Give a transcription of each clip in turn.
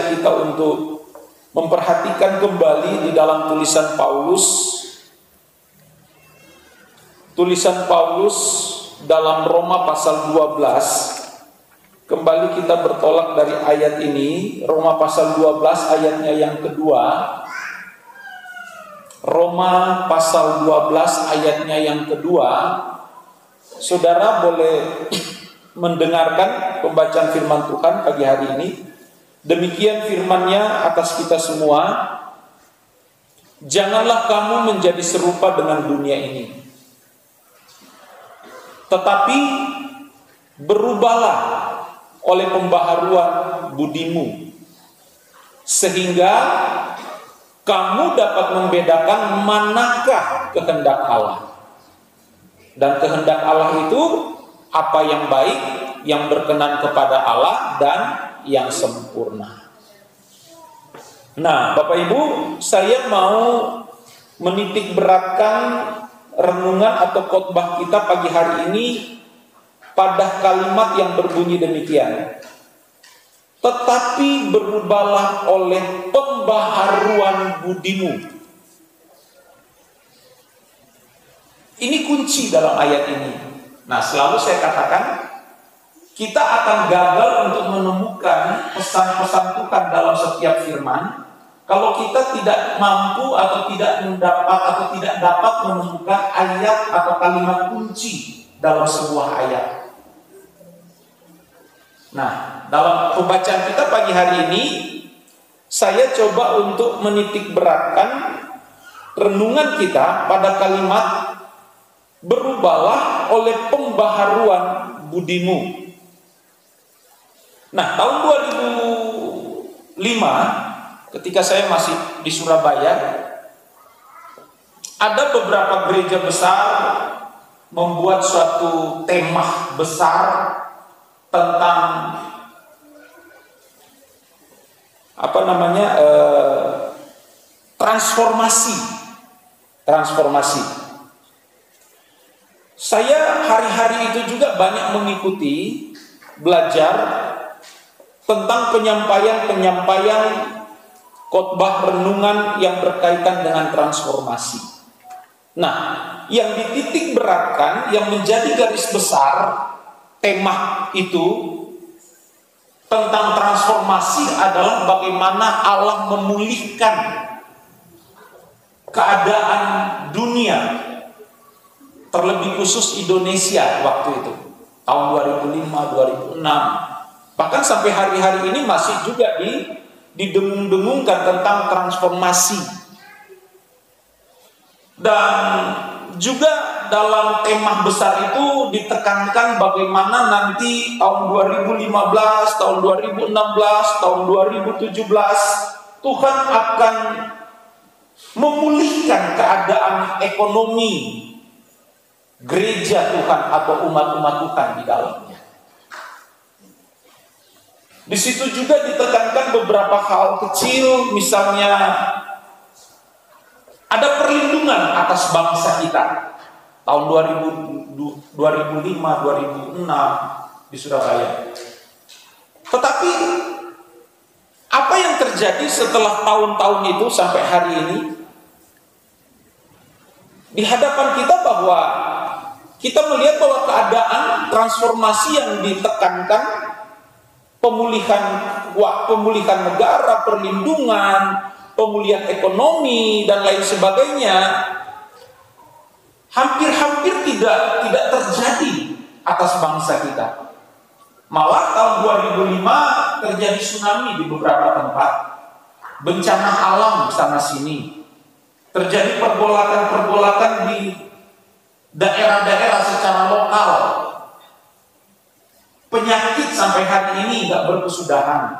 mengajak kita untuk memperhatikan kembali di dalam tulisan Paulus dalam Roma pasal 12. Kembali kita bertolak dari ayat ini, Roma pasal 12 ayatnya yang kedua. Roma pasal 12 ayatnya yang kedua. Saudara boleh mendengarkan pembacaan firman Tuhan pagi hari ini. Demikian firman-Nya atas kita semua. Janganlah kamu menjadi serupa dengan dunia ini, tetapi berubahlah oleh pembaharuan budimu, sehingga kamu dapat membedakan manakah kehendak Allah. Dan kehendak Allah itu apa yang baik, yang berkenan kepada Allah, dan yang sempurna. Nah, Bapak Ibu, saya mau menitik beratkan renungan atau khotbah kita pagi hari ini pada kalimat yang berbunyi demikian. Tetapi berubahlah oleh pembaharuan budimu. Ini kunci dalam ayat ini. Nah, selalu saya katakan, kita akan gagal untuk menemukan pesan-pesan Tuhan dalam setiap firman kalau kita tidak mampu atau tidak mendapat atau tidak dapat menemukan ayat atau kalimat kunci dalam sebuah ayat. Nah, dalam pembacaan kita pagi hari ini, saya coba untuk menitik beratkan renungan kita pada kalimat berubahlah oleh pembaharuan budimu. Nah, tahun 2005 ketika saya masih di Surabaya, ada beberapa gereja besar membuat suatu tema besar tentang transformasi. Saya hari-hari itu juga banyak mengikuti, belajar tentang penyampaian khotbah renungan yang berkaitan dengan transformasi. Nah, yang dititik beratkan, yang menjadi garis besar tema itu tentang transformasi adalah bagaimana Allah memulihkan keadaan dunia, terlebih khusus Indonesia waktu itu, tahun 2005, 2006. Bahkan sampai hari-hari ini masih juga didengung-dengungkan tentang transformasi. Dan juga dalam tema besar itu ditekankan bagaimana nanti tahun 2015, tahun 2016, tahun 2017 Tuhan akan memulihkan keadaan ekonomi gereja Tuhan atau umat-umat Tuhan di dalamnya. Di situ juga ditekankan beberapa hal kecil, misalnya ada perlindungan atas bangsa kita tahun 2005, 2006 di Surabaya. Tetapi apa yang terjadi setelah tahun-tahun itu sampai hari ini? Di hadapan kita bahwa kita melihat bahwa keadaan transformasi yang ditekankan, pemulihan negara, perlindungan, pemulihan ekonomi dan lain sebagainya hampir-hampir tidak terjadi atas bangsa kita. Malah tahun 2005 terjadi tsunami di beberapa tempat, bencana alam sana sini, terjadi pergolakan di daerah-daerah secara lokal. Penyakit sampai hari ini tidak berkesudahan.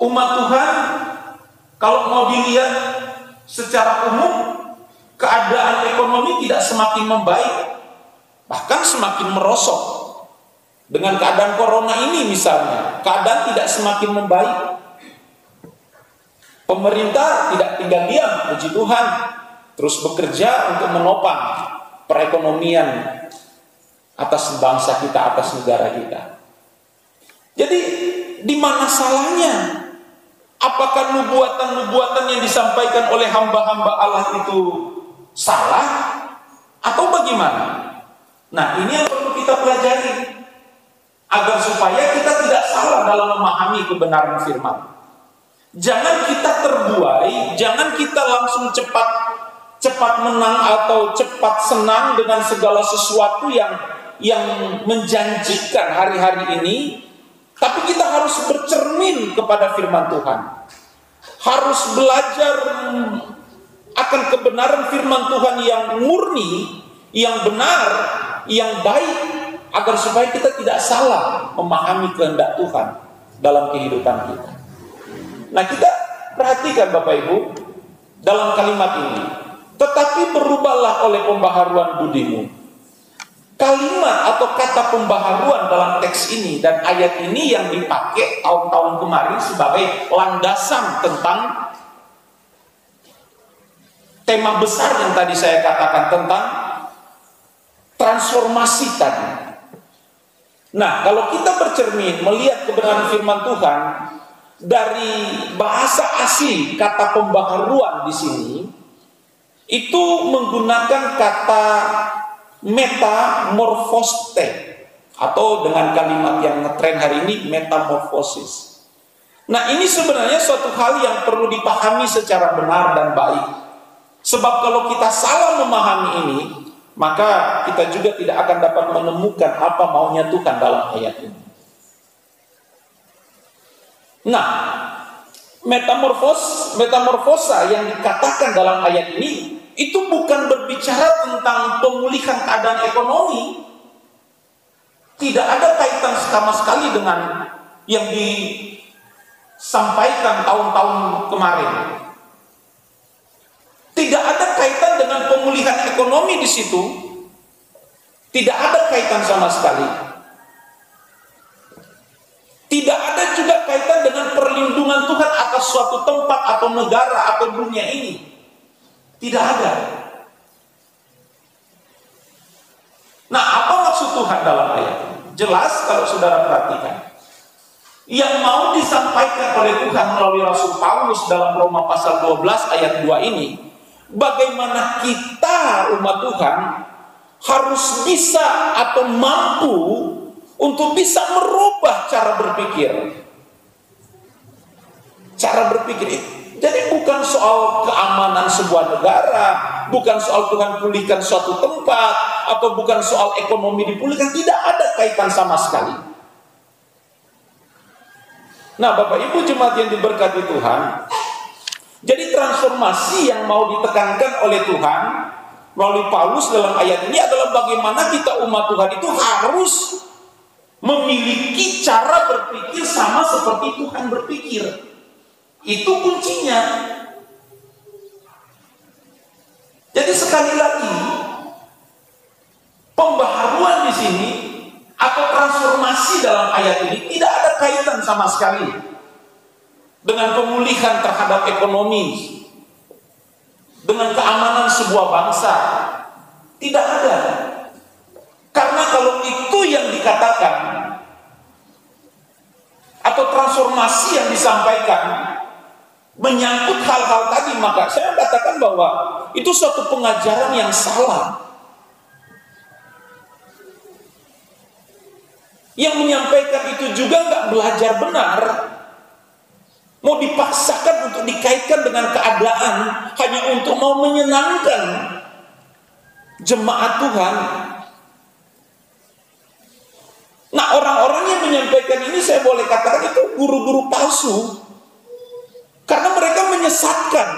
Umat Tuhan, kalau mau dilihat secara umum, keadaan ekonomi tidak semakin membaik, bahkan semakin merosot. Dengan keadaan corona ini misalnya, keadaan tidak semakin membaik. Pemerintah tidak tinggal diam, puji Tuhan, terus bekerja untuk menopang perekonomian atas bangsa kita, atas negara kita. Jadi di mana salahnya? Apakah nubuatan-nubuatan yang disampaikan oleh hamba-hamba Allah itu salah atau bagaimana? Nah, ini yang perlu kita pelajari agar supaya kita tidak salah dalam memahami kebenaran firman. Jangan kita terbuai, jangan kita langsung cepat menang atau cepat senang dengan segala sesuatu yang menjanjikan hari-hari ini. Tapi kita harus bercermin kepada firman Tuhan. Harus belajar akan kebenaran firman Tuhan yang murni, yang benar, yang baik, agar supaya kita tidak salah memahami kehendak Tuhan dalam kehidupan kita. Nah, kita perhatikan Bapak Ibu dalam kalimat ini. Tetapi berubahlah oleh pembaharuan budimu. Kalimat atau kata pembaharuan dalam teks ini dan ayat ini yang dipakai tahun-tahun kemarin sebagai landasan tentang tema besar yang tadi saya katakan tentang transformasi tadi. Nah, kalau kita bercermin melihat kebenaran firman Tuhan dari bahasa asli kata pembaharuan di sini itu menggunakan kata metamorfoste, atau dengan kalimat yang ngetren hari ini, metamorfosis. Nah, ini sebenarnya suatu hal yang perlu dipahami secara benar dan baik. Sebab kalau kita salah memahami ini, maka kita juga tidak akan dapat menemukan apa maunya Tuhan dalam ayat ini. Nah, metamorfosa yang dikatakan dalam ayat ini itu bukan berbicara tentang pemulihan keadaan ekonomi. Tidak ada kaitan sama sekali dengan yang disampaikan tahun-tahun kemarin. Tidak ada kaitan dengan pemulihan ekonomi di situ. Tidak ada kaitan sama sekali. Tidak ada juga kaitan dengan perlindungan Tuhan atas suatu tempat atau negara atau dunia ini. Tidak ada. Nah, apa maksud Tuhan dalam ayat ini? Jelas kalau saudara perhatikan. Yang mau disampaikan oleh Tuhan melalui Rasul Paulus dalam Roma pasal 12 ayat 2 ini, bagaimana kita umat Tuhan harus bisa atau mampu untuk bisa merubah cara berpikir. Cara berpikir itu. Jadi bukan soal keamanan sebuah negara, bukan soal Tuhan pulihkan suatu tempat, atau bukan soal ekonomi dipulihkan, tidak ada kaitan sama sekali. Nah, Bapak Ibu jemaat yang diberkati Tuhan, jadi transformasi yang mau ditekankan oleh Tuhan melalui Paulus dalam ayat ini adalah bagaimana kita umat Tuhan itu harus memiliki cara berpikir sama seperti Tuhan berpikir. Itu kuncinya. Jadi sekali lagi, pembaharuan di sini atau transformasi dalam ayat ini tidak ada kaitan sama sekali dengan pemulihan terhadap ekonomi, dengan keamanan sebuah bangsa. Tidak ada. Karena kalau itu yang dikatakan atau transformasi yang disampaikan menyangkut hal-hal tadi, maka saya katakan bahwa itu suatu pengajaran yang salah. Yang menyampaikan itu juga nggak belajar benar, mau dipaksakan untuk dikaitkan dengan keadaan hanya untuk mau menyenangkan jemaat Tuhan. Nah, orang-orang yang menyampaikan ini saya boleh katakan itu guru-guru palsu. Karena mereka menyesatkan.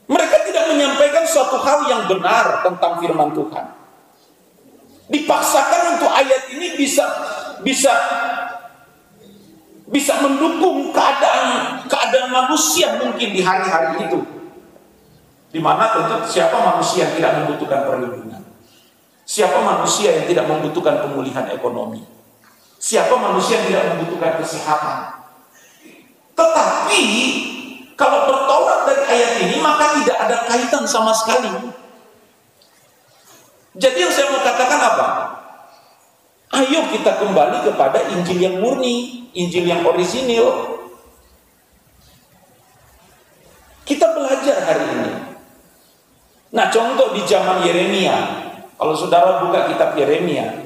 Mereka tidak menyampaikan suatu hal yang benar tentang firman Tuhan. Dipaksakan untuk ayat ini bisa mendukung keadaan manusia mungkin di hari-hari itu. Di mana tentu siapa manusia yang tidak membutuhkan perlindungan? Siapa manusia yang tidak membutuhkan pemulihan ekonomi? Siapa manusia yang tidak membutuhkan kesehatan? Tetapi kalau bertolak dari ayat ini maka tidak ada kaitan sama sekali. Jadi yang saya mau katakan apa? Ayo kita kembali kepada Injil yang murni, Injil yang orisinil. Kita belajar hari ini. Nah, contoh di zaman Yeremia, kalau saudara buka kitab Yeremia,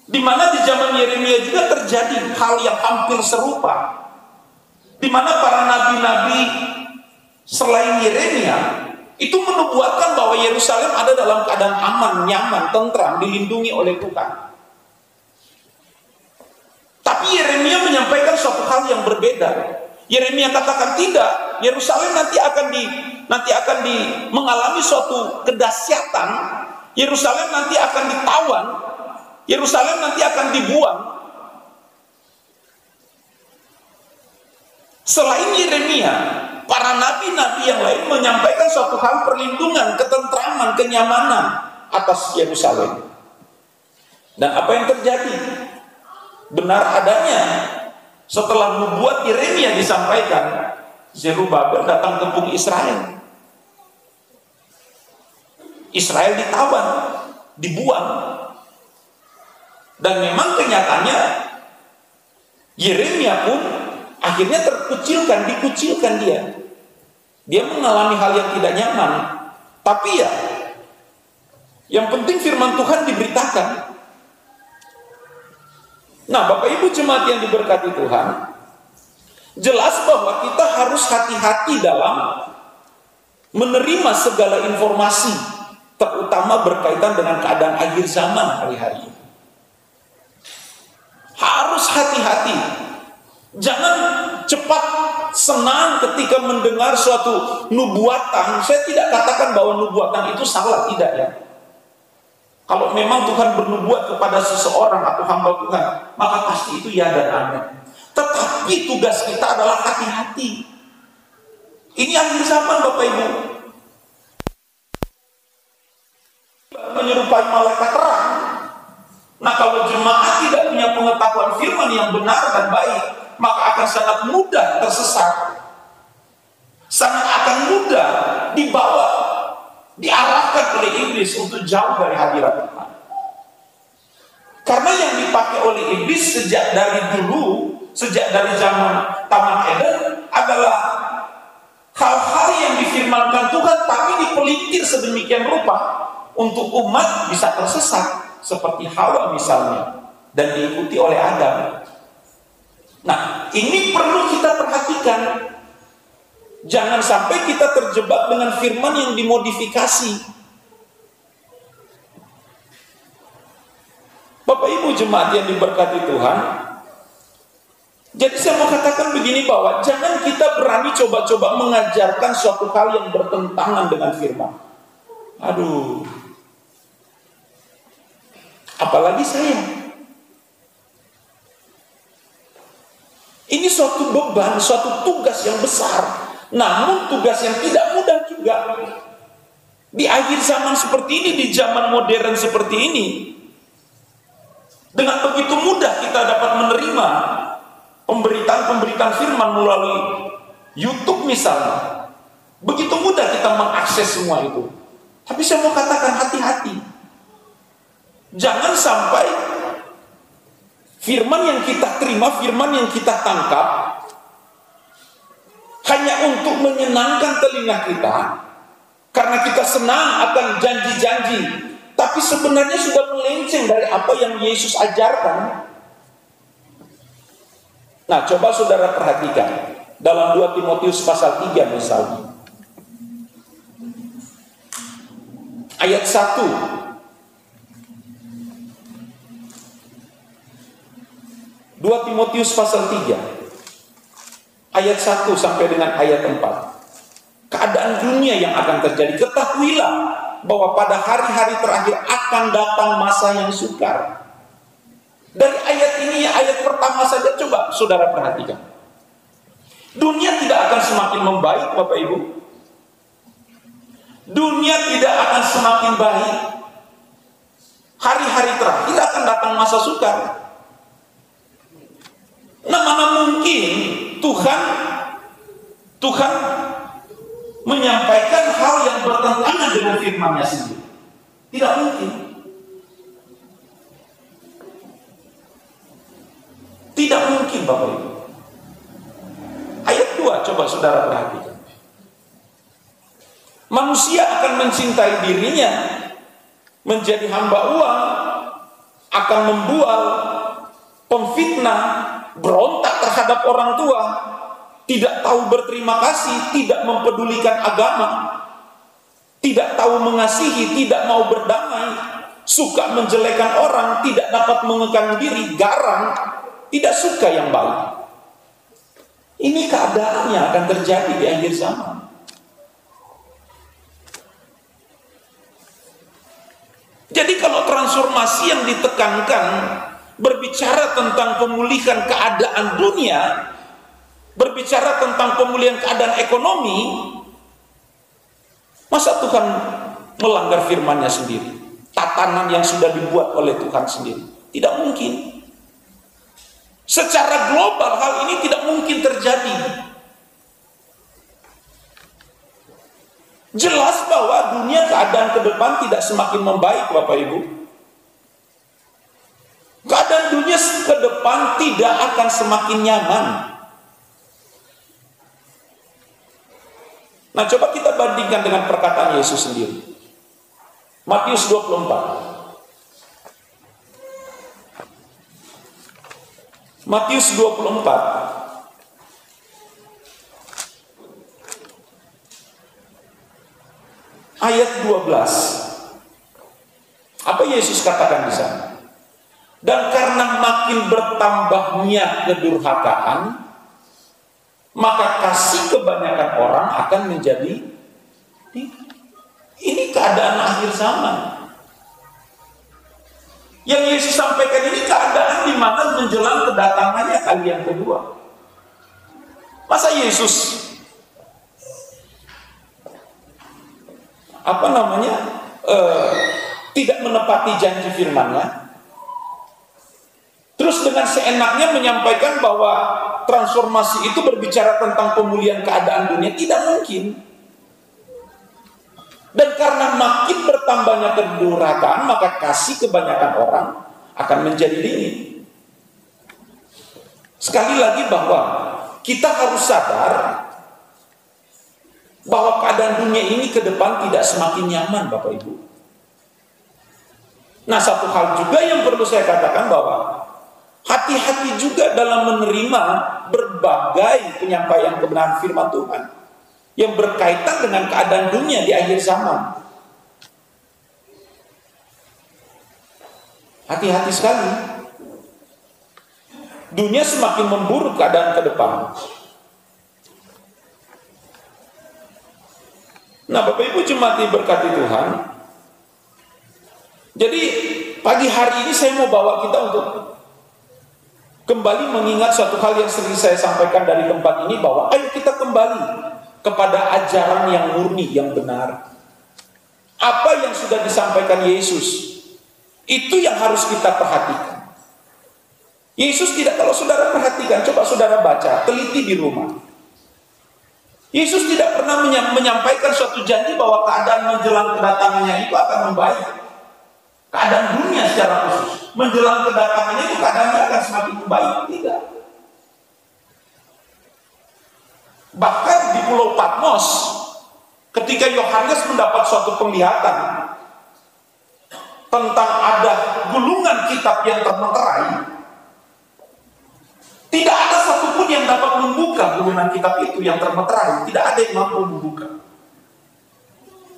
di mana di zaman Yeremia juga terjadi hal yang hampir serupa, di mana para nabi-nabi selain Yeremia itu menubuatkan bahwa Yerusalem ada dalam keadaan aman, nyaman, tentram, dilindungi oleh Tuhan. Tapi Yeremia menyampaikan suatu hal yang berbeda. Yeremia katakan tidak, Yerusalem nanti akan mengalami suatu kedahsyatan. Yerusalem nanti akan ditawan. Yerusalem nanti akan dibuang. Selain Yeremia, para nabi-nabi yang lain menyampaikan suatu hal perlindungan, ketentraman, kenyamanan atas Yerusalem. Dan apa yang terjadi? Benar adanya, setelah nubuat Yeremia disampaikan, Zerubabel datang kepung Israel. Israel ditawan, dibuang. Dan memang kenyataannya Yeremia pun akhirnya terkucilkan, dikucilkan dia. Dia mengalami hal yang tidak nyaman. Tapi ya, yang penting firman Tuhan diberitakan. Nah, Bapak Ibu jemaat yang diberkati Tuhan, jelas bahwa kita harus hati-hati dalam menerima segala informasi, terutama berkaitan dengan keadaan akhir zaman hari-hari ini. Harus hati-hati. Jangan cepat senang ketika mendengar suatu nubuatan. Saya tidak katakan bahwa nubuatan itu salah, tidak ya. Kalau memang Tuhan bernubuat kepada seseorang atau hamba Tuhan, maka pasti itu ya dan amin. Tetapi tugas kita adalah hati-hati. Ini akhir zaman Bapak Ibu. Menyerupai malaikat terang. Nah, kalau jemaat tidak punya pengetahuan firman yang benar dan baik, maka akan sangat mudah tersesat. Sangat akan mudah dibawa, diarahkan oleh iblis untuk jauh dari hadirat Tuhan. Karena yang dipakai oleh iblis sejak dari dulu, sejak dari zaman Taman Eden adalah hal-hal yang difirmankan Tuhan tapi dipelintir sedemikian rupa untuk umat bisa tersesat, seperti Hawa misalnya, dan diikuti oleh Adam. Nah, ini perlu kita perhatikan. Jangan sampai kita terjebak dengan firman yang dimodifikasi. Bapak Ibu jemaat yang diberkati Tuhan, jadi saya mau katakan begini, bahwa jangan kita berani coba-coba mengajarkan suatu hal yang bertentangan dengan firman. Aduh, apalagi saya. Ini suatu beban, suatu tugas yang besar. Namun tugas yang tidak mudah juga. Di akhir zaman seperti ini, di zaman modern seperti ini, dengan begitu mudah kita dapat menerima pemberitaan-pemberitaan firman melalui YouTube misalnya. Begitu mudah kita mengakses semua itu. Tapi saya mau katakan hati-hati. Jangan sampai firman yang kita terima, firman yang kita tangkap hanya untuk menyenangkan telinga kita, karena kita senang akan janji-janji, tapi sebenarnya sudah melenceng dari apa yang Yesus ajarkan. Nah, coba saudara perhatikan dalam 2 Timotius pasal 3 misalnya, ayat 1. 2 Timotius pasal 3 ayat 1 sampai dengan ayat 4. Keadaan dunia yang akan terjadi. Ketahuilah bahwa pada hari-hari terakhir akan datang masa yang sukar. Dari ayat ini, ayat pertama saja coba saudara perhatikan. Dunia tidak akan semakin membaik, Bapak Ibu. Dunia tidak akan semakin baik. Hari-hari terakhir akan datang masa sukar. Nah, mana mungkin Tuhan menyampaikan hal yang bertentangan dengan firman-Nya sendiri? Tidak mungkin. ini, Bapak Ibu. Ayat 2, coba saudara perhatikan. Manusia akan mencintai dirinya, menjadi hamba uang, akan membual, pemfitnah, berontak terhadap orang tua, tidak tahu berterima kasih, tidak mempedulikan agama, tidak tahu mengasihi, tidak mau berdamai, suka menjelekan orang, tidak dapat mengekang diri, garang, tidak suka yang baik. Ini keadaannya akan terjadi di akhir zaman. Jadi kalau transformasi yang ditekankan berbicara tentang pemulihan keadaan dunia, berbicara tentang pemulihan keadaan ekonomi, masa Tuhan melanggar firman-Nya sendiri? Tatanan yang sudah dibuat oleh Tuhan sendiri? Tidak mungkin. Secara global hal ini tidak mungkin terjadi. Jelas bahwa dunia keadaan ke depan tidak semakin membaik, Bapak Ibu. Keadaan dunia ke depan tidak akan semakin nyaman. Nah, coba kita bandingkan dengan perkataan Yesus sendiri. Matius 24. Matius 24 ayat 12. Apa Yesus katakan di sana? Dan karena makin bertambahnya kedurhakaan, maka kasih kebanyakan orang akan menjadi tinggi. Ini keadaan akhir zaman. Yang Yesus sampaikan ini keadaan di mana menjelang kedatangannya kali yang kedua. Masa Yesus tidak menepati janji firman-Nya, terus dengan seenaknya menyampaikan bahwa transformasi itu berbicara tentang pemulihan keadaan dunia? Tidak mungkin. Dan karena makin bertambahnya kedurhakaan, maka kasih kebanyakan orang akan menjadi dingin. Sekali lagi bahwa kita harus sadar bahwa keadaan dunia ini ke depan tidak semakin nyaman, Bapak Ibu. Nah, satu hal juga yang perlu saya katakan bahwa hati-hati juga dalam menerima berbagai penyampaian kebenaran firman Tuhan yang berkaitan dengan keadaan dunia di akhir zaman. Hati-hati sekali. Dunia semakin memburuk keadaan ke depan. Nah, Bapak Ibu jemaat diberkati Tuhan. Jadi pagi hari ini saya mau bawa kita untuk kembali mengingat suatu hal yang sering saya sampaikan dari tempat ini, bahwa ayo kita kembali kepada ajaran yang murni, yang benar. Apa yang sudah disampaikan Yesus, itu yang harus kita perhatikan. Yesus tidak, kalau saudara perhatikan, coba saudara baca, teliti di rumah. Yesus tidak pernah menyampaikan suatu janji bahwa keadaan menjelang kedatangannya itu akan membaik. Keadaan dunia secara khusus, menjelang kedatangannya itu keadaannya akan semakin membaik. Tidak. Bahkan di Pulau Patmos, ketika Yohanes mendapat suatu penglihatan tentang ada gulungan kitab yang termeterai, tidak ada satupun yang dapat membuka gulungan kitab itu yang termeterai. Tidak ada yang mampu membuka.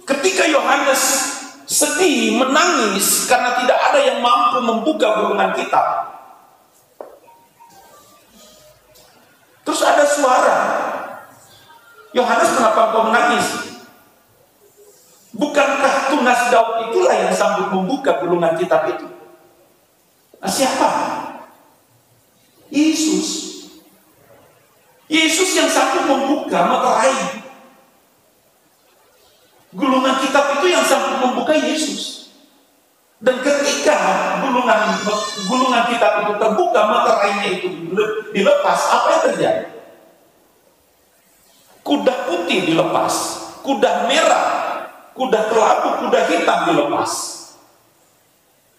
Ketika Yohanes sedih, menangis karena tidak ada yang mampu membuka gulungan kitab, terus ada suara, Yohanes, kenapa kau menangis? Bukankah tunas Daud itulah yang sanggup membuka gulungan kitab itu? Nah, siapa? Yesus. Yesus yang sanggup membuka materai. Gulungan kitab itu yang sanggup membuka Yesus. Dan ketika gulungan kitab itu terbuka, materainya itu dilepas, apa yang terjadi? Kuda putih dilepas, kuda merah, kuda kelabu, kuda hitam dilepas.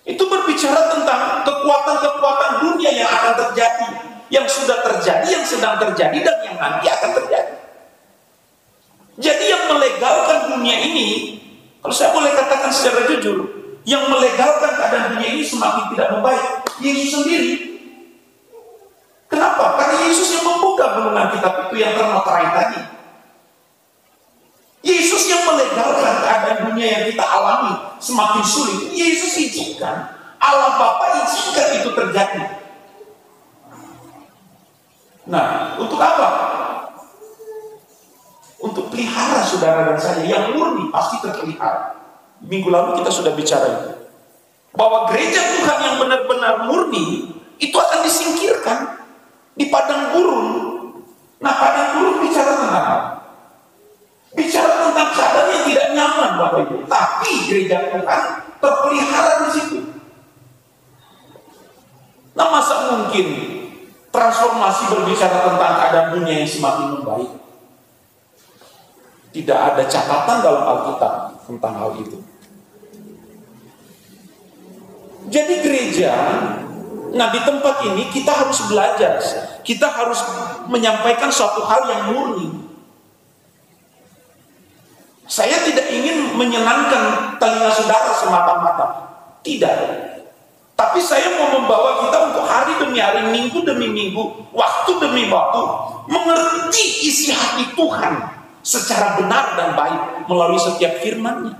Itu berbicara tentang kekuatan-kekuatan dunia yang akan terjadi yang sudah terjadi, yang sedang terjadi, dan yang nanti akan terjadi. Jadi yang melegalkan dunia ini, kalau saya boleh katakan secara jujur, yang melegalkan keadaan dunia ini semakin tidak membaik, Yesus sendiri. Kenapa? Karena Yesus yang membuka gulungan kitab itu yang termaterai tadi. Yesus yang melegalkan keadaan dunia yang kita alami semakin sulit. Yesus izinkan, Allah Bapa izinkan itu terjadi. Nah, untuk apa? Untuk pelihara saudara dan saya yang murni pasti terpelihara. Minggu lalu kita sudah bicara itu. Bahwa gereja Tuhan yang benar-benar murni itu akan disingkirkan di padang gurun. Nah, padang gurun bicara tentang apa? Bicara tentang keadaan yang tidak nyaman, Bapak Ibu. Tapi gereja Tuhan terpelihara di situ. Nah, masa mungkin transformasi berbicara tentang keadaan dunia yang semakin membaik? Tidak ada catatan dalam Alkitab tentang hal itu. Jadi gereja, nah di tempat ini kita harus belajar. Kita harus menyampaikan suatu hal yang murni. Saya tidak ingin menyenangkan telinga saudara semata-mata. Tidak. Tapi saya mau membawa kita untuk hari demi hari, minggu demi minggu, waktu demi waktu, mengerti isi hati Tuhan secara benar dan baik melalui setiap firman-Nya.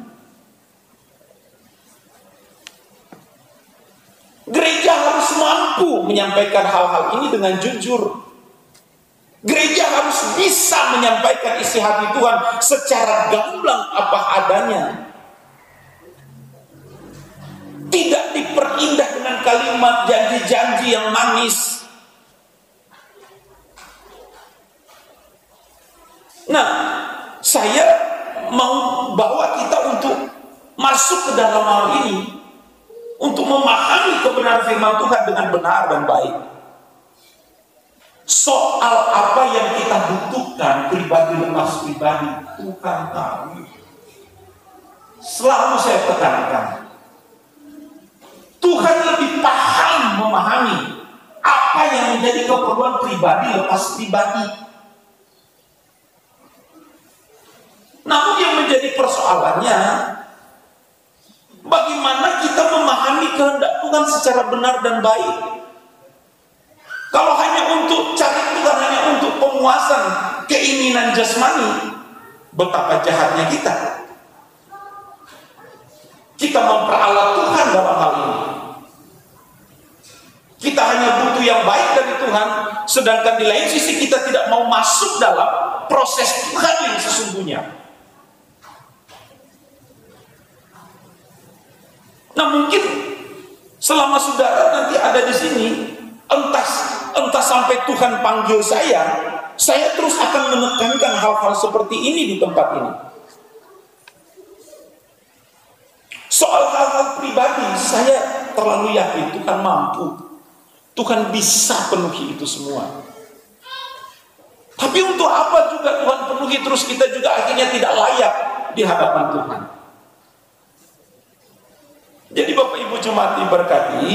Gereja harus mampu menyampaikan hal-hal ini dengan jujur. Gereja harus bisa menyampaikan isi hati Tuhan secara gamblang apa adanya. Tidak diperindah dengan kalimat janji-janji yang manis. Nah, saya mau bawa kita untuk masuk ke dalam hal ini, untuk memahami kebenaran firman Tuhan dengan benar dan baik. Soal apa yang kita butuhkan pribadi lepas pribadi, Tuhan tahu. Selalu saya tekankan, Tuhan lebih paham memahami apa yang menjadi keperluan pribadi lepas pribadi. Namun yang menjadi persoalannya, bagaimana kita memahami kehendak Tuhan secara benar dan baik. Kalau hanya untuk cari Tuhan, hanya untuk pemuasan keinginan jasmani, betapa jahatnya kita. Kita memperalat Tuhan dalam hal ini. Kita hanya butuh yang baik dari Tuhan, sedangkan di lain sisi kita tidak mau masuk dalam proses Tuhan yang sesungguhnya. Nah, mungkin selama saudara nanti ada di sini, entah sampai Tuhan panggil saya terus akan menekankan hal-hal seperti ini di tempat ini. Soal hal-hal pribadi, saya terlalu yakin Tuhan mampu. Tuhan bisa penuhi itu semua. Tapi untuk apa juga Tuhan penuhi terus kita juga akhirnya tidak layak di hadapan Tuhan. Jadi Bapak Ibu jemaat diberkati,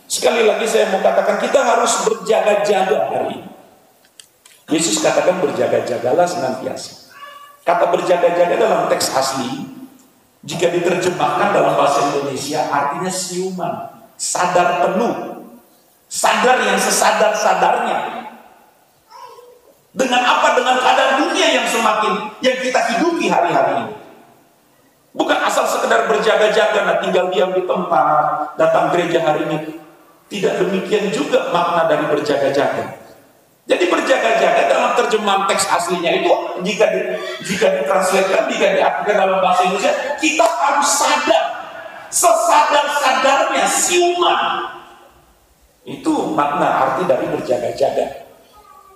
sekali lagi saya mau katakan kita harus berjaga-jaga hari ini. Yesus katakan berjaga-jagalah senantiasa. Kata berjaga-jaga dalam teks asli, jika diterjemahkan dalam bahasa Indonesia artinya siuman, sadar penuh, sadar yang sesadar-sadarnya. Dengan apa? Dengan keadaan dunia yang kita hidupi hari-hari ini. Bukan asal sekedar berjaga-jaga, nah tinggal diam di tempat, datang gereja hari ini. Tidak demikian juga makna dari berjaga-jaga. Jadi berjaga-jaga dalam terjemahan teks aslinya itu jika ditranslatekan, jika diartikan dalam bahasa Indonesia, kita harus sadar, sesadar-sadarnya, siuman. Itu makna arti dari berjaga-jaga.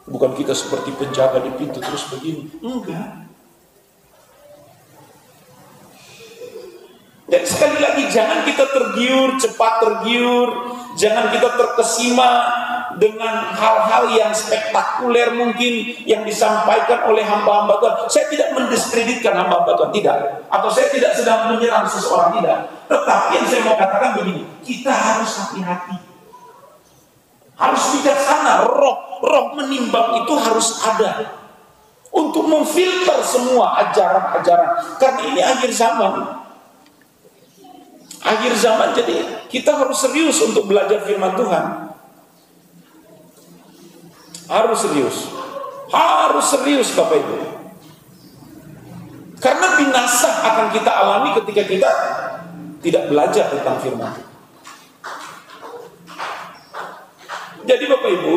Bukan kita seperti penjaga di pintu terus begini. Enggak. Dan sekali lagi, jangan kita tergiur, cepat tergiur. Jangan kita terkesima dengan hal-hal yang spektakuler mungkin yang disampaikan oleh hamba-hamba Tuhan. Saya tidak mendiskreditkan hamba-hamba Tuhan, tidak. Atau saya tidak sedang menyerang seseorang, tidak. Tetapi yang saya mau katakan begini, kita harus hati-hati. Harus bijaksana. Roh menimbang itu harus ada untuk memfilter semua ajaran-ajaran. Karena ini akhir zaman. Akhir zaman, jadi kita harus serius untuk belajar firman Tuhan. Harus serius Bapak Ibu. Karena binasa akan kita alami ketika kita tidak belajar tentang firman. Jadi Bapak Ibu,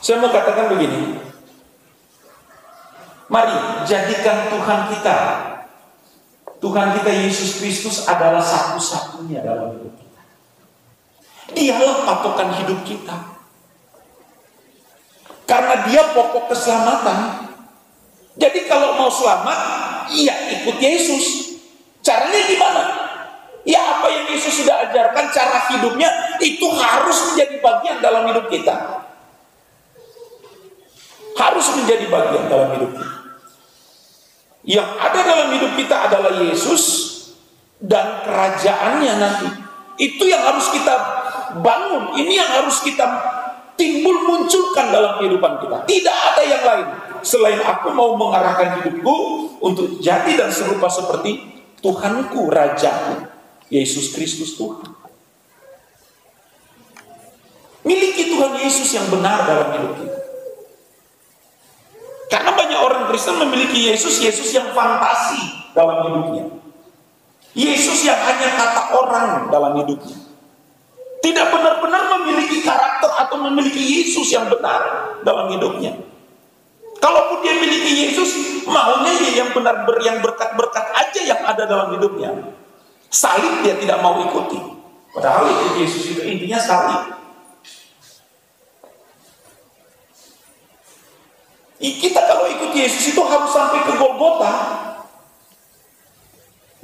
saya mau katakan begini. Mari jadikan Tuhan kita Yesus Kristus adalah satu-satunya dalam hidup kita. Dialah patokan hidup kita. Karena dia pokok keselamatan. Jadi kalau mau selamat, iya ikut Yesus. Caranya gimana? Ya apa yang Yesus sudah ajarkan, cara hidupnya itu harus menjadi bagian dalam hidup kita. Harus menjadi bagian dalam hidup kita. Yang ada dalam hidup kita adalah Yesus dan kerajaannya nanti. Itu yang harus kita bangun. Ini yang harus kita munculkan dalam kehidupan kita. Tidak ada yang lain selain aku mau mengarahkan hidupku untuk jadi dan serupa seperti Tuhanku, Rajaku, Yesus Kristus Tuhan. Miliki Tuhan Yesus yang benar dalam hidup kita. Karena banyak orang Kristen memiliki Yesus yang fantasi dalam hidupnya. Yesus yang hanya kata orang dalam hidupnya. Tidak benar-benar memiliki karakter atau memiliki Yesus yang benar dalam hidupnya. Kalaupun dia miliki Yesus, maunya yang benar, yang berkat-berkat aja yang ada dalam hidupnya. Salib dia tidak mau ikuti. Padahal ikut Yesus itu intinya salib. Kita kalau ikut Yesus itu harus sampai ke Golgota.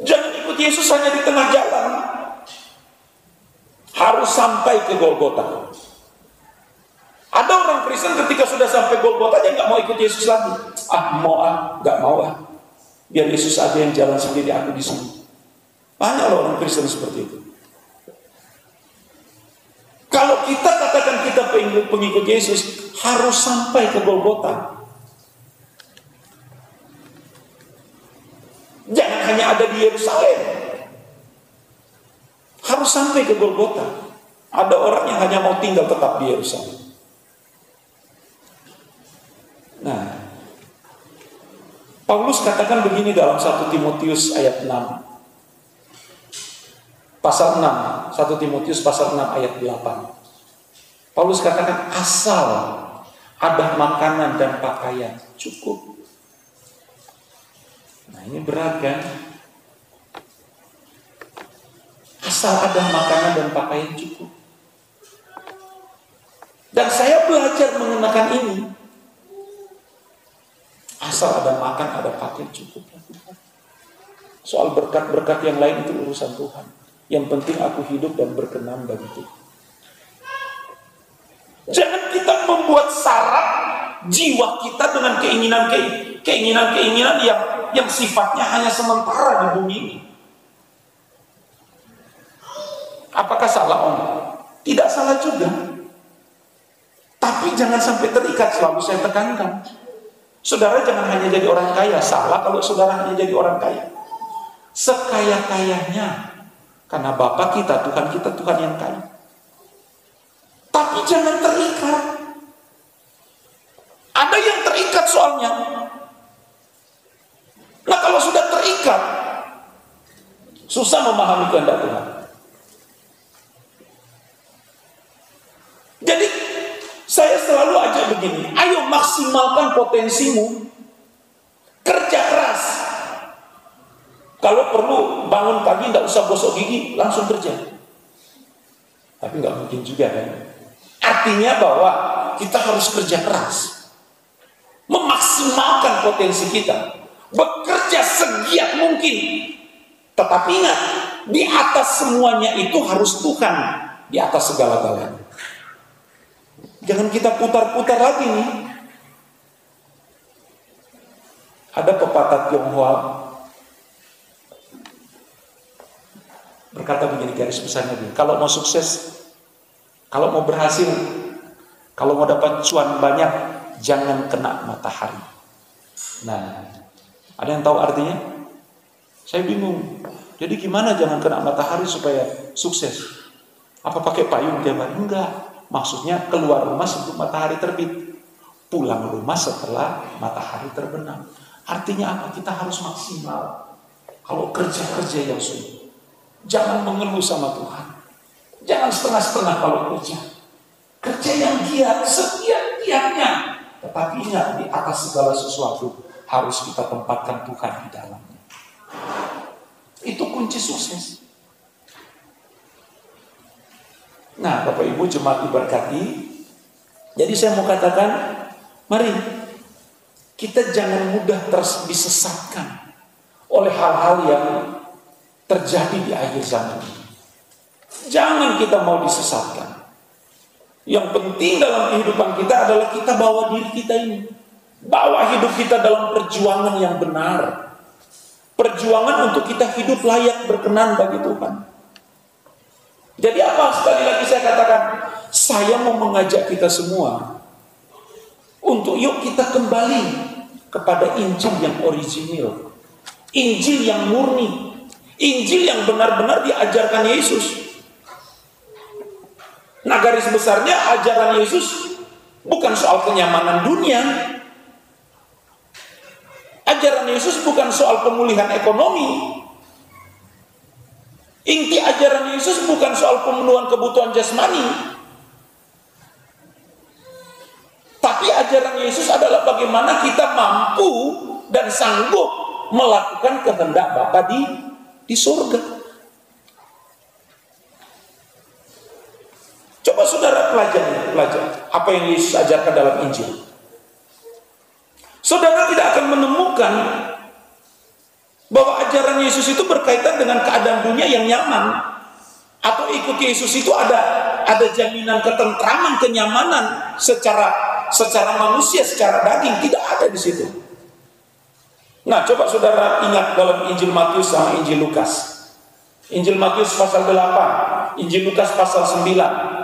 Jangan ikut Yesus hanya di tengah jalan. Harus sampai ke Golgota. Ada orang Kristen ketika sudah sampai Golgota dia nggak mau ikut Yesus lagi. Nggak mau. Biar Yesus aja yang jalan sendiri, aku di sini. Banyak orang Kristen seperti itu. Kalau kita katakan kita pengikut Yesus, harus sampai ke Golgota. Jangan hanya ada di Yerusalem. Harus sampai ke Golgota. Ada orang yang hanya mau tinggal tetap di Yerusalem. Nah, Paulus katakan begini dalam 1 Timotius ayat 6. Pasal 6, 1 Timotius pasal 6 ayat 8. Paulus katakan asal ada makanan dan pakaian cukup. Nah, ini berat kan? Asal ada makanan dan pakaian cukup. Dan saya belajar mengenakan ini. Asal ada makan, ada pakaian cukup. Soal berkat-berkat yang lain itu urusan Tuhan. Yang penting aku hidup dan berkenan bagi Tuhan. Jangan kita membuat syarat jiwa kita dengan keinginan-keinginan yang sifatnya hanya sementara di bumi ini. Apakah salah Om? Tidak salah juga. Tapi jangan sampai terikat, selalu saya tekankan. Saudara jangan hanya jadi orang kaya. Salah kalau saudara hanya jadi orang kaya. Sekaya-kayanya. Karena Bapa kita, Tuhan kita, Tuhan yang kaya. Tapi jangan terikat. Ada yang terikat soalnya. Nah kalau sudah terikat, susah memahami kehendak Tuhan. Jadi saya selalu ajak begini, ayo maksimalkan potensimu, kerja keras. Kalau perlu bangun pagi tidak usah gosok gigi, langsung kerja. Tapi nggak mungkin juga kan? Artinya bahwa kita harus kerja keras, memaksimalkan potensi kita, bekerja segiat mungkin. Tetapi ingat, di atas semuanya itu harus Tuhan, di atas segala-galanya. Jangan kita putar-putar lagi nih. Ada pepatah Tionghoa berkata begini, garis besarnya begini, kalau mau sukses Kalau mau berhasil, kalau mau dapat cuan banyak, jangan kena matahari. Nah, ada yang tahu artinya? Saya bingung. Jadi gimana jangan kena matahari supaya sukses? Apa pakai payung tiap hari? Enggak. Maksudnya keluar rumah sebelum matahari terbit, pulang rumah setelah matahari terbenam. Artinya apa? Kita harus maksimal. Kalau kerja yang sungguh, jangan mengeluh sama Tuhan. Jangan setengah-setengah kalau kerja. Kerja yang giat, setiap-tiapnya. Tetapi ingat, di atas segala sesuatu harus kita tempatkan Tuhan di dalamnya. Itu kunci sukses. Nah, Bapak Ibu jemaat diberkati. Jadi saya mau katakan, mari kita jangan mudah disesatkan oleh hal-hal yang terjadi di akhir zaman ini. Jangan kita mau disesatkan. Yang penting dalam kehidupan kita adalah kita bawa diri kita ini, bawa hidup kita dalam perjuangan yang benar. Perjuangan untuk kita hidup layak berkenan bagi Tuhan. Jadi apa? Sekali lagi saya katakan, saya mau mengajak kita semua untuk yuk kita kembali kepada Injil yang original, Injil yang murni, Injil yang benar-benar diajarkan Yesus. Nah, garis besarnya ajaran Yesus bukan soal kenyamanan dunia. Ajaran Yesus bukan soal pemulihan ekonomi. Inti ajaran Yesus bukan soal pemenuhan kebutuhan jasmani. Tapi ajaran Yesus adalah bagaimana kita mampu dan sanggup melakukan kehendak Bapa di surga. Coba saudara pelajari apa yang Yesus ajarkan dalam Injil. Saudara tidak akan menemukan bahwa ajaran Yesus itu berkaitan dengan keadaan dunia yang nyaman, atau ikut Yesus itu ada jaminan ketentraman, kenyamanan secara manusia, secara daging. Tidak ada di situ. Nah, coba saudara ingat dalam Injil Matius sama Injil Lukas. Injil Matius pasal 8, Injil Lukas pasal 9.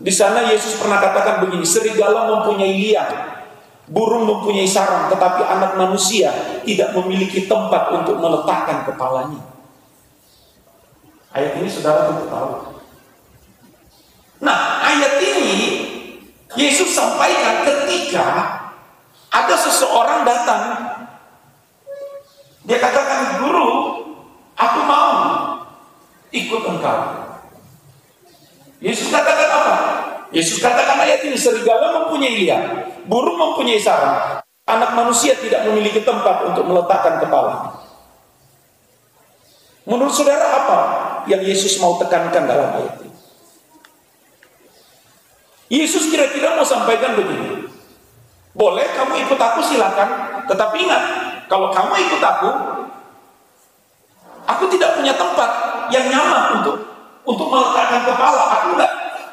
Di sana Yesus pernah katakan begini, serigala mempunyai liang, burung mempunyai sarang, tetapi anak manusia tidak memiliki tempat untuk meletakkan kepalanya. Ayat ini saudara tentu tahu. Nah, ayat ini Yesus sampaikan ketika ada seseorang datang. Dia katakan, "Guru, aku mau ikut engkau." Yesus katakan apa? Yesus katakan ayat ini, serigala mempunyai liang, burung mempunyai sarang, anak manusia tidak memiliki tempat untuk meletakkan kepala. Menurut saudara apa yang Yesus mau tekankan dalam ayat ini? Yesus kira-kira mau sampaikan begini, boleh kamu ikut aku silakan, tetapi ingat, kalau kamu ikut aku tidak punya tempat yang nyaman untuk meletakkan kepala.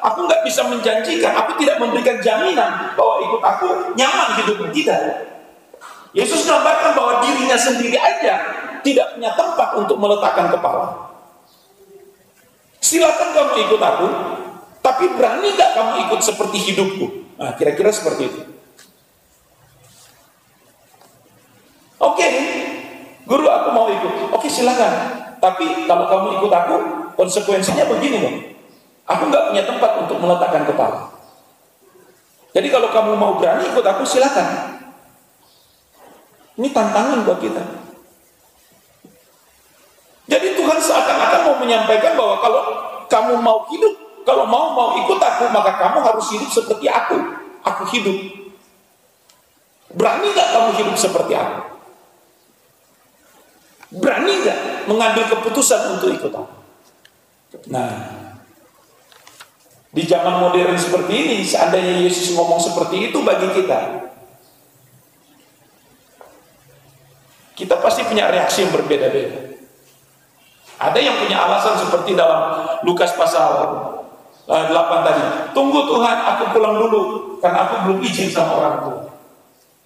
Aku nggak bisa menjanjikan, aku tidak memberikan jaminan bahwa ikut aku nyaman hidupnya. Tidak. Yesus gambarkan bahwa dirinya sendiri aja tidak punya tempat untuk meletakkan kepala. Silakan kamu ikut aku, tapi berani nggak kamu ikut seperti hidupku? Nah, kira-kira seperti itu. Oke, guru, aku mau ikut. Oke, silakan. Tapi kalau kamu ikut aku, konsekuensinya begini loh. Aku nggak punya tempat untuk meletakkan kepala. Jadi kalau kamu mau berani ikut aku, silakan. Ini tantangan buat kita. Jadi Tuhan seakan-akan mau menyampaikan bahwa kalau kamu mau hidup, kalau mau ikut aku, maka kamu harus hidup seperti aku. Aku hidup. Berani nggak kamu hidup seperti aku? Berani nggak mengambil keputusan untuk ikut aku? Nah, di zaman modern seperti ini, seandainya Yesus ngomong seperti itu bagi kita pasti punya reaksi yang berbeda-beda. Ada yang punya alasan seperti dalam Lukas pasal 8 tadi. Tunggu Tuhan, aku pulang dulu, karena aku belum izin sama orang tua.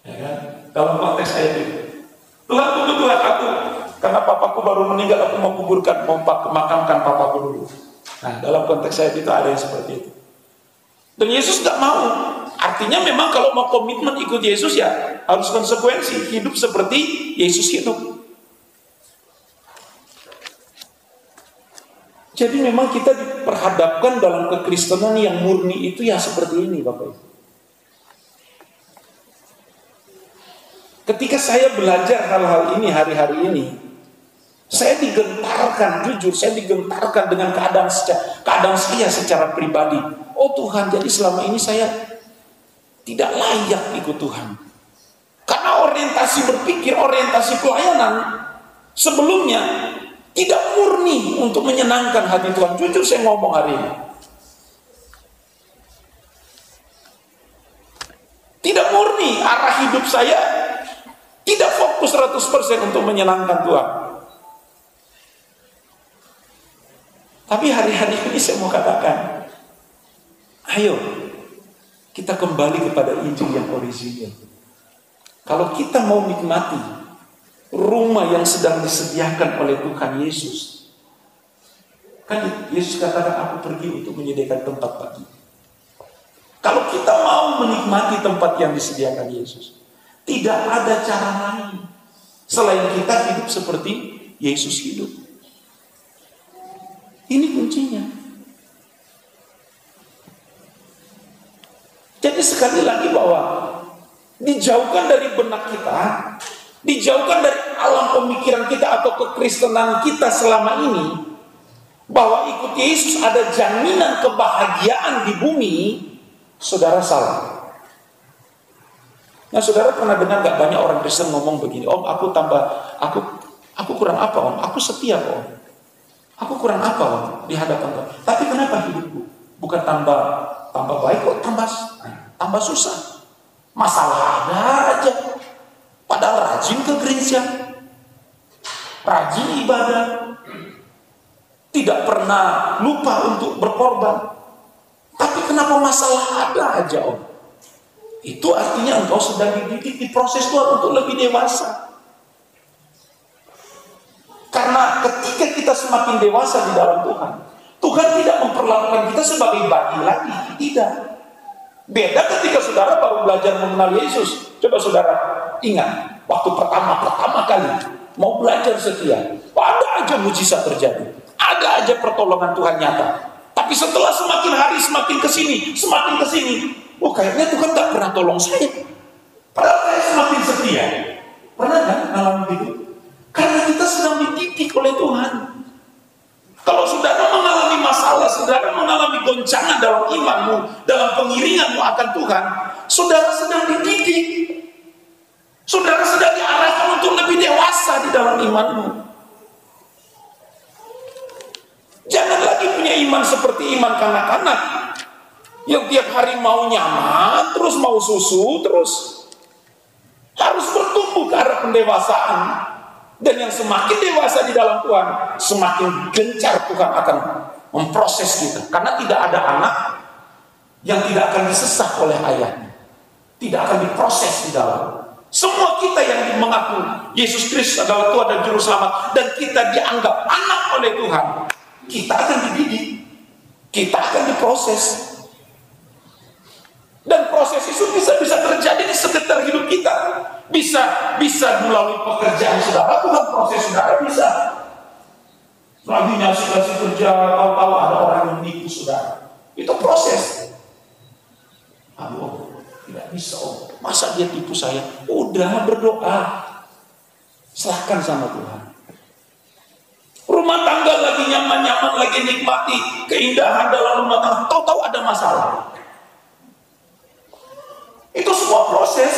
Ya kan? Dalam konteks ayat itu. Tuhan, tunggu Tuhan, karena papaku baru meninggal, aku mau makamkan papaku dulu. Nah, dalam konteks ayat itu ada yang seperti itu. Dan Yesus nggak mau. Artinya memang kalau mau komitmen ikut Yesus ya harus konsekuensi. Hidup seperti Yesus hidup. Jadi memang kita diperhadapkan dalam kekristenan yang murni itu ya seperti ini Bapak Ibu. Ketika saya belajar hal-hal ini hari-hari ini, saya digentarkan, jujur saya digentarkan dengan keadaan saya secara pribadi. Oh Tuhan, jadi selama ini saya tidak layak ikut Tuhan. Karena orientasi berpikir, orientasi pelayanan sebelumnya tidak murni untuk menyenangkan hati Tuhan. Jujur saya ngomong hari ini. Tidak murni, arah hidup saya tidak fokus 100% untuk menyenangkan Tuhan. Tapi hari-hari ini saya mau katakan, ayo kita kembali kepada Injil yang orisinil. Kalau kita mau nikmati rumah yang sedang disediakan oleh Tuhan Yesus, kan Yesus katakan aku pergi untuk menyediakan tempat bagi. Kalau kita mau menikmati tempat yang disediakan Yesus, tidak ada cara lain selain kita hidup seperti Yesus hidup. Ini kuncinya. Jadi sekali lagi bahwa dijauhkan dari benak kita, dijauhkan dari alam pemikiran kita atau kekristenan kita selama ini, bahwa ikut Yesus ada jaminan kebahagiaan di bumi, saudara salah. Nah, saudara pernah dengar gak banyak orang Kristen ngomong begini, Om, aku kurang apa, Om? Aku setia, Om. Aku kurang apa, Om, di hadapan Tuhan. Tapi kenapa hidupku bukan tambah baik kok, tambah susah. Masalah ada aja. Padahal rajin ke gereja, rajin ibadah, tidak pernah lupa untuk berkorban. Tapi kenapa masalah ada aja, Om? Itu artinya engkau sedang dididik di proses Tuhan untuk lebih dewasa. Karena ketika kita semakin dewasa di dalam Tuhan, Tuhan tidak memperlakukan kita sebagai bayi lagi. Tidak. Beda ketika saudara baru belajar mengenal Yesus. Coba saudara ingat, waktu pertama kali mau belajar setia, ada aja mujizat terjadi, ada aja pertolongan Tuhan nyata. Tapi setelah semakin hari semakin kesini, oh kayaknya Tuhan gak pernah tolong saya. Padahal saya semakin setia. Pernah kan ngalamin gitu? Karena kita sedang dididik oleh Tuhan. Kalau saudara mengalami masalah, saudara mengalami goncangan dalam imanmu, dalam pengiringanmu akan Tuhan, saudara sedang dididik. Saudara sedang diarahkan untuk lebih dewasa di dalam imanmu. Jangan lagi punya iman seperti iman kanak-kanak yang tiap hari mau nyaman, terus mau susu, terus harus bertumbuh ke arah pendewasaan. Dan yang semakin dewasa di dalam Tuhan, semakin gencar Tuhan akan memproses kita. Karena tidak ada anak yang tidak akan disesah oleh ayahnya, tidak akan diproses di dalam. Semua kita yang mengaku Yesus Kristus adalah Tuhan dan Juru Selamat, dan kita dianggap anak oleh Tuhan, kita akan dididik, kita akan diproses. Dan proses itu bisa terjadi di sekitar hidup kita. Bisa melalui pekerjaan saudara, Tuhan proses saudara bisa. Lagi ngasih kerja, tahu-tahu ada orang yang menipu saudara. Itu proses. Aduh, tidak bisa, Om. Masa dia tipu saya? Udah berdoa. Serahkan sama Tuhan. Rumah tangga lagi nyaman-nyaman, lagi nikmati keindahan dalam rumah tangga, tahu-tahu ada masalah. Itu semua proses.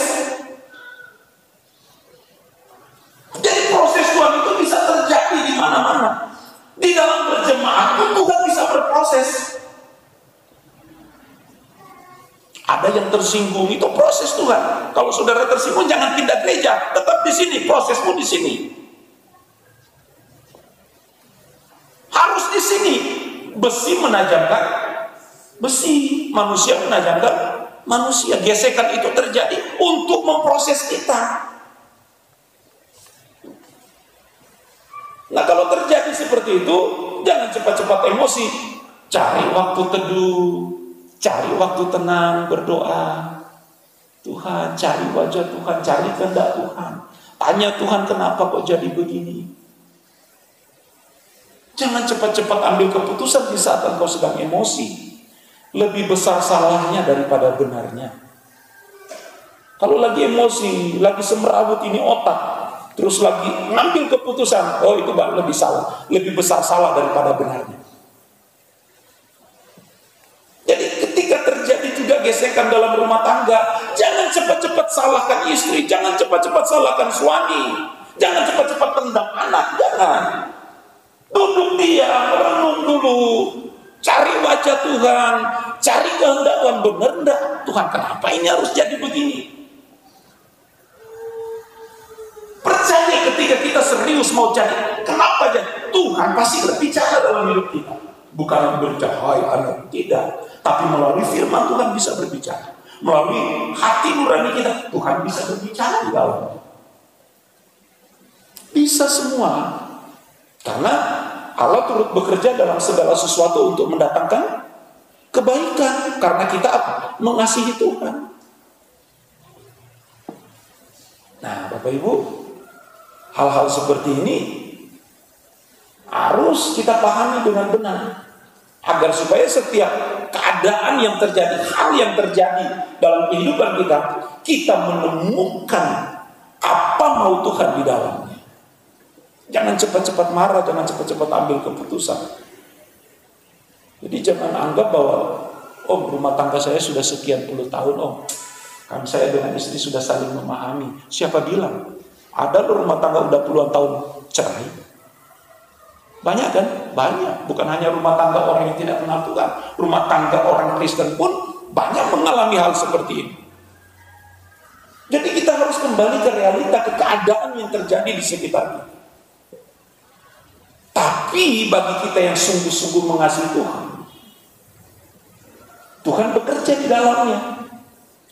Jadi proses Tuhan itu bisa terjadi di mana-mana. Di dalam berjemaat pun Tuhan bisa berproses. Ada yang tersinggung, itu proses Tuhan. Kalau saudara tersinggung, jangan pindah gereja, tetap di sini, prosesmu di sini. Harus di sini. Besi menajamkan besi, manusia menajamkan manusia. Gesekan itu terjadi untuk memproses kita. Nah, kalau terjadi seperti itu, jangan cepat-cepat emosi. Cari waktu teduh, Cari waktu tenang, berdoa. Tuhan, cari wajah Tuhan, cari kehendak Tuhan. Tanya Tuhan, kenapa kok jadi begini? Jangan cepat-cepat ambil keputusan di saat engkau sedang emosi. Lebih besar salahnya daripada benarnya. Kalau lagi emosi, lagi semrawut ini otak, terus lagi ngambil keputusan, oh itu lebih salah, lebih besar salah daripada benarnya. Jadi ketika terjadi juga gesekan dalam rumah tangga, jangan cepat-cepat salahkan istri, jangan cepat-cepat salahkan suami, jangan cepat-cepat tendang anak, jangan. Duduk diam, merenung dulu, cari wajah Tuhan, cari kehendak Tuhan. Benar enggak? Tuhan, kenapa ini harus jadi begini? Percaya ketika kita serius mau jadi, kenapa jadi? Tuhan pasti berbicara dalam hidup kita. Bukan berbicara, hai anak, tidak. Tapi melalui firman Tuhan bisa berbicara. Melalui hati nurani kita, Tuhan bisa berbicara di dalamnya. Bisa semua. Karena Allah turut bekerja dalam segala sesuatu untuk mendatangkan kebaikan. Karena kita mengasihi Tuhan. Nah, Bapak Ibu, hal-hal seperti ini harus kita pahami dengan benar. Agar supaya setiap keadaan yang terjadi, hal yang terjadi dalam kehidupan kita, kita menemukan apa mau Tuhan di dalamnya. Jangan cepat-cepat marah, jangan cepat-cepat ambil keputusan. Jadi jangan anggap bahwa rumah tangga saya sudah sekian puluh tahun, kan saya dengan istri sudah saling memahami. Siapa bilang? Ada rumah tangga udah puluhan tahun cerai. Banyak kan? Banyak. Bukan hanya rumah tangga orang yang tidak kenal Tuhan. Rumah tangga orang Kristen pun banyak mengalami hal seperti ini. Jadi kita harus kembali ke realita, ke keadaan yang terjadi di sekitar kita. Tapi bagi kita yang sungguh-sungguh mengasihi Tuhan, Tuhan bekerja di dalamnya.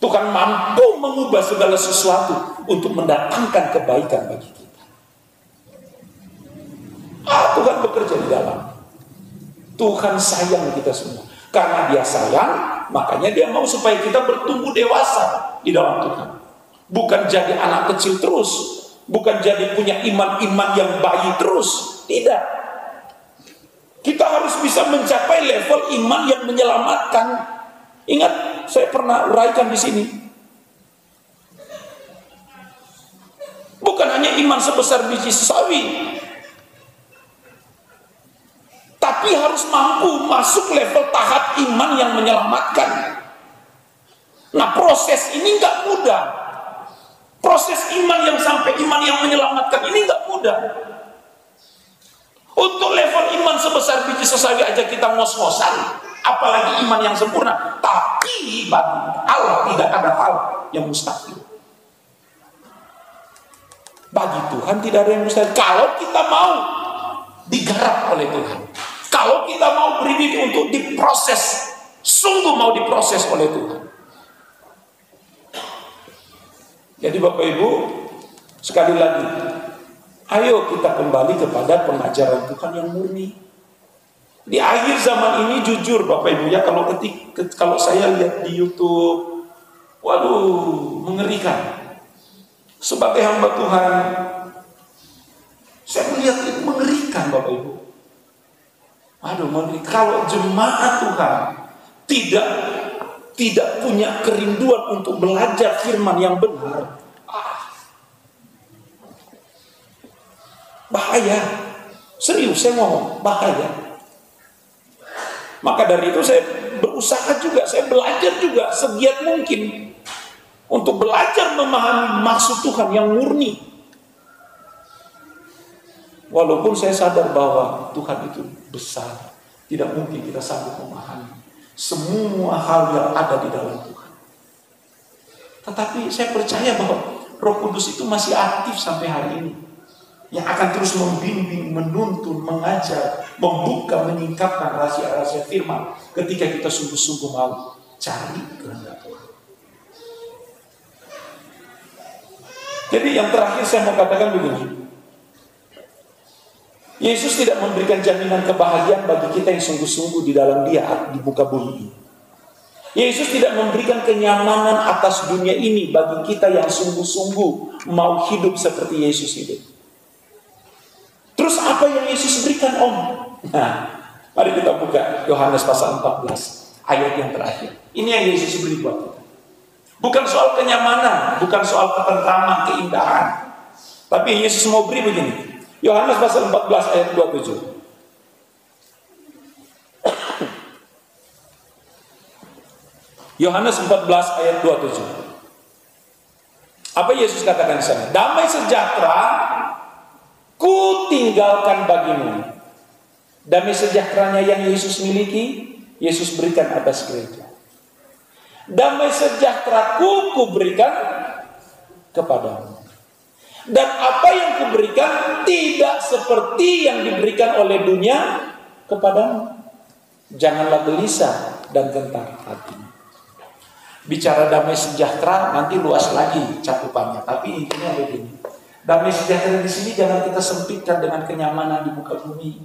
Tuhan mampu mengubah segala sesuatu untuk mendatangkan kebaikan bagi kita. Tuhan bekerja di dalam. Tuhan sayang kita semua. Karena Dia sayang, makanya Dia mau supaya kita bertumbuh dewasa di dalam Tuhan. Bukan jadi anak kecil terus, bukan jadi punya iman-iman yang bayi terus. Tidak. Kita harus bisa mencapai level iman yang menyelamatkan. Ingat, saya pernah uraikan di sini. Bukan hanya iman sebesar biji sawi, tapi harus mampu masuk level tahap iman yang menyelamatkan. Nah, proses ini nggak mudah. Proses iman yang sampai iman yang menyelamatkan ini nggak mudah. Untuk level iman sebesar biji sesawi aja kita ngos-ngosan, apalagi iman yang sempurna. Tapi bagi Allah tidak ada hal yang mustahil. Bagi Tuhan tidak ada yang mustahil. Kalau kita mau digarap oleh Tuhan, kalau kita mau beri diri untuk diproses, sungguh mau diproses oleh Tuhan. Jadi Bapak Ibu, sekali lagi, ayo kita kembali kepada pengajaran Tuhan yang murni. Di akhir zaman ini jujur Bapak Ibu ya, kalau saya lihat di YouTube, waduh, mengerikan. Sebagai hamba Tuhan, saya melihat itu mengerikan Bapak Ibu. Waduh, mengerikan. Kalau jemaat Tuhan tidak punya kerinduan untuk belajar firman yang benar, bahaya. Serius saya ngomong, bahaya. Maka dari itu saya berusaha juga, saya belajar juga segiat mungkin untuk belajar memahami maksud Tuhan yang murni. Walaupun saya sadar bahwa Tuhan itu besar, tidak mungkin kita sanggup memahami semua hal yang ada di dalam Tuhan. Tetapi saya percaya bahwa Roh Kudus itu masih aktif sampai hari ini, yang akan terus membimbing, menuntun, mengajar, membuka, menyingkapkan rahasia-rahasia firman ketika kita sungguh-sungguh mau cari kehendak Tuhan. Jadi yang terakhir saya mau katakan begini, Yesus tidak memberikan jaminan kebahagiaan bagi kita yang sungguh-sungguh di dalam Dia di muka bumi ini. Yesus tidak memberikan kenyamanan atas dunia ini bagi kita yang sungguh-sungguh mau hidup seperti Yesus hidup. Terus apa yang Yesus berikan, Om? Nah, mari kita buka Yohanes pasal 14, ayat yang terakhir. Ini yang Yesus beri buat kita. Bukan soal kenyamanan, bukan soal ketentraman, keindahan. Tapi Yesus mau beri begini. Yohanes pasal 14 ayat 27. Yohanes 14 ayat 27. Apa Yesus katakan di sana? Damai sejahtera ku tinggalkan bagimu. Damai sejahteranya yang Yesus miliki, Yesus berikan atas gereja. Damai sejahtera ku berikan kepadamu. Dan apa yang kuberikan tidak seperti yang diberikan oleh dunia kepadamu. Janganlah gelisah dan gentar hatimu. Bicara damai sejahtera nanti luas lagi cakupannya, tapi intinya begini. Damai sejahtera di sini jangan kita sempitkan dengan kenyamanan di muka bumi.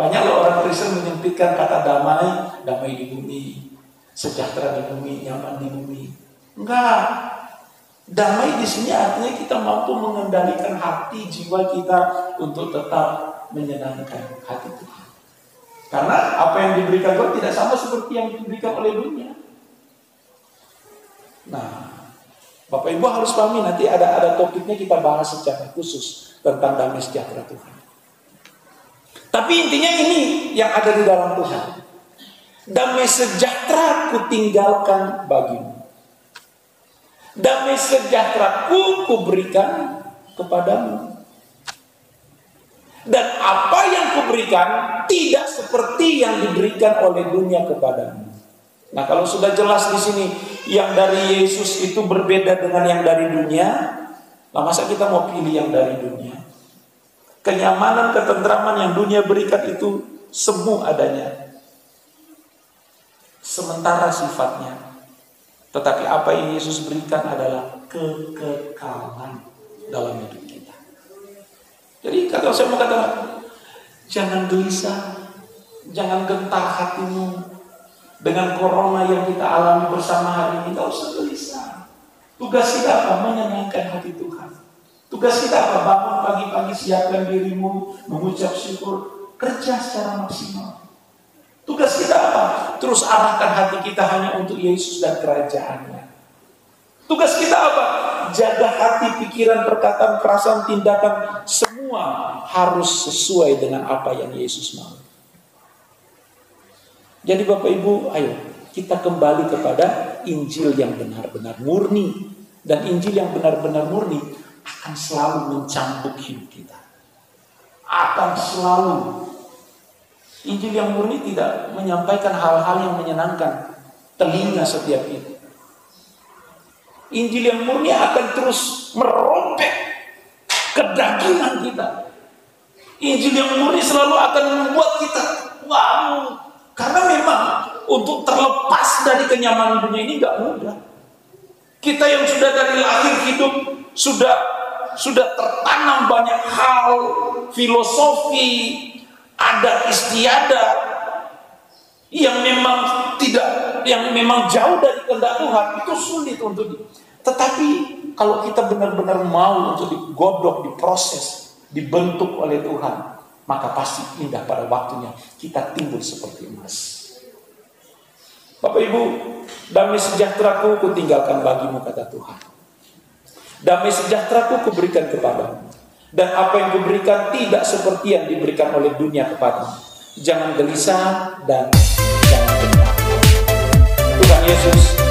Banyak loh orang Kristen menyempitkan kata damai, damai di bumi, sejahtera di bumi, nyaman di bumi. Enggak. Damai di sini artinya kita mampu mengendalikan hati jiwa kita untuk tetap menyenangkan hati Tuhan. Karena apa yang diberikan Tuhan tidak sama seperti yang diberikan oleh dunia. Nah, Bapak Ibu harus pahami, nanti ada topiknya kita bahas secara khusus tentang damai sejahtera Tuhan. Tapi intinya ini yang ada di dalam Tuhan. Damai sejahtera ku tinggalkan bagimu. Damai sejahtera ku berikan kepadamu. Dan apa yang kuberikan tidak seperti yang diberikan oleh dunia kepadamu. Nah, kalau sudah jelas di sini yang dari Yesus itu berbeda dengan yang dari dunia, nah masa kita mau pilih yang dari dunia? Kenyamanan, ketentraman yang dunia berikan itu semu adanya, sementara sifatnya. Tetapi apa yang Yesus berikan adalah kekekalan dalam hidup kita. Jadi kalau saya mau katakan, jangan gelisah, jangan gentar hatimu. Dengan corona yang kita alami bersama hari ini, tidak usah gelisah. Tugas kita apa? Menyenangkan hati Tuhan. Tugas kita apa? Bangun pagi-pagi, siapkan dirimu, mengucap syukur, kerja secara maksimal. Tugas kita apa? Terus arahkan hati kita hanya untuk Yesus dan kerajaannya. Tugas kita apa? Jaga hati, pikiran, perkataan, perasaan, tindakan, semua harus sesuai dengan apa yang Yesus mau. Jadi Bapak Ibu, ayo kita kembali kepada Injil yang benar-benar murni. Dan Injil yang benar-benar murni akan selalu mencambuk hidup kita. Akan selalu. Injil yang murni tidak menyampaikan hal-hal yang menyenangkan telinga setiap itu. Injil yang murni akan terus merobek kedagingan kita. Injil yang murni selalu akan membuat kita, wow. Karena memang untuk terlepas dari kenyamanan dunia ini gak mudah. Kita yang sudah dari lahir hidup sudah tertanam banyak hal, filosofi, adat istiadat yang memang jauh dari kehendak Tuhan, itu sulit untuk. Tetapi kalau kita benar-benar mau untuk digodok, diproses, dibentuk oleh Tuhan, maka pasti indah pada waktunya kita timbul seperti emas. Bapak Ibu, damai sejahteraku kutinggalkan bagimu, kata Tuhan. Damai sejahteraku kuberikan kepadamu. Dan apa yang kuberikan tidak seperti yang diberikan oleh dunia kepadamu. Jangan gelisah dan jangan gentar. Tuhan Yesus